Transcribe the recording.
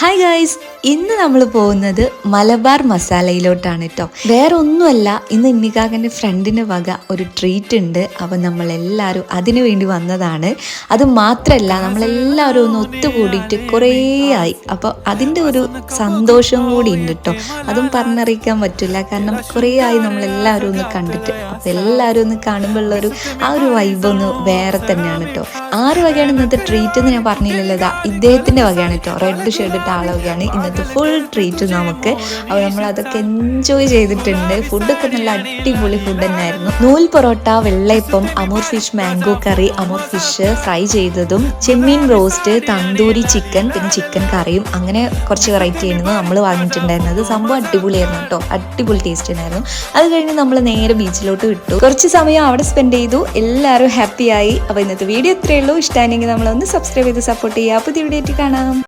Hi guys, ഇന്ന് നമ്മൾ പോകുന്നത് മലബാർ മസാലയിലോട്ടാണ് കേട്ടോ. വേറെ ഒന്നുമല്ല, ഇന്ന് ഇന്നിക്കാകൻ്റെ ഫ്രണ്ടിന് വക ഒരു ട്രീറ്റ് ഉണ്ട്. അപ്പം നമ്മളെല്ലാവരും അതിനു വേണ്ടി വന്നതാണ്. അത് മാത്രമല്ല, നമ്മളെല്ലാവരും ഒന്ന് ഒത്തുകൂടിയിട്ട് കുറേ ആയി. അപ്പോൾ അതിൻ്റെ ഒരു സന്തോഷം കൂടി ഉണ്ട് കേട്ടോ. അതും പറഞ്ഞറിയിക്കാൻ പറ്റില്ല, കാരണം കുറേ ആയി നമ്മളെല്ലാവരും ഒന്ന് കണ്ടിട്ട്. അപ്പോൾ എല്ലാവരും ഒന്ന് കാണുമ്പോഴുള്ളൊരു ആ ഒരു വൈബ് ഒന്ന് വേറെ തന്നെയാണ് കേട്ടോ. 6 വകയാണ് ഇന്നത്തെ ട്രീറ്റ് എന്ന് ഞാൻ പറഞ്ഞില്ലല്ലോ. ഇദ്ദേഹത്തിൻ്റെ വകയാണ് കേട്ടോ. റെഡ് ഷെയ്ഡ് ഇട്ട ആളെ വകയാണ് ഇന്നത്തെ ഫുൾ ട്രീറ്റ് നമുക്ക്. അപ്പോൾ നമ്മൾ അതൊക്കെ എൻജോയ് ചെയ്തിട്ടുണ്ട്. ഫുഡൊക്കെ നല്ല അടിപൊളി ഫുഡ് തന്നെയായിരുന്നു. നൂൽ porotta, vellayappam, Amur fish mango curry, Amur fish fry ചെയ്തതും, ചെമ്മീൻ റോസ്റ്റ്, തന്തൂരി ചിക്കൻ, പിന്നെ ചിക്കൻ കറിയും, അങ്ങനെ കുറച്ച് വെറൈറ്റി ആയിരുന്നു നമ്മൾ വാങ്ങിയിട്ടുണ്ടായിരുന്നത്. സംഭവം അടിപൊളിയായിരുന്നു കേട്ടോ. അടിപൊളി ടേസ്റ്റ് ഉണ്ടായിരുന്നു. അത് കഴിഞ്ഞ് നമ്മൾ നേരെ ബീച്ചിലോട്ട് വിട്ടു. കുറച്ച് സമയം അവിടെ സ്പെൻഡ് ചെയ്തു. എല്ലാവരും ഹാപ്പിയായി. അപ്പോൾ ഇന്നത്തെ വീഡിയോ ഇത്രയേ ഉള്ളൂ. ഇഷ്ടമാണെങ്കിൽ നമ്മളൊന്ന് സബ്സ്ക്രൈബ് ചെയ്ത് സപ്പോർട്ട് ചെയ്യുക. പുതിയ വീഡിയോ ആയിട്ട് കാണാം.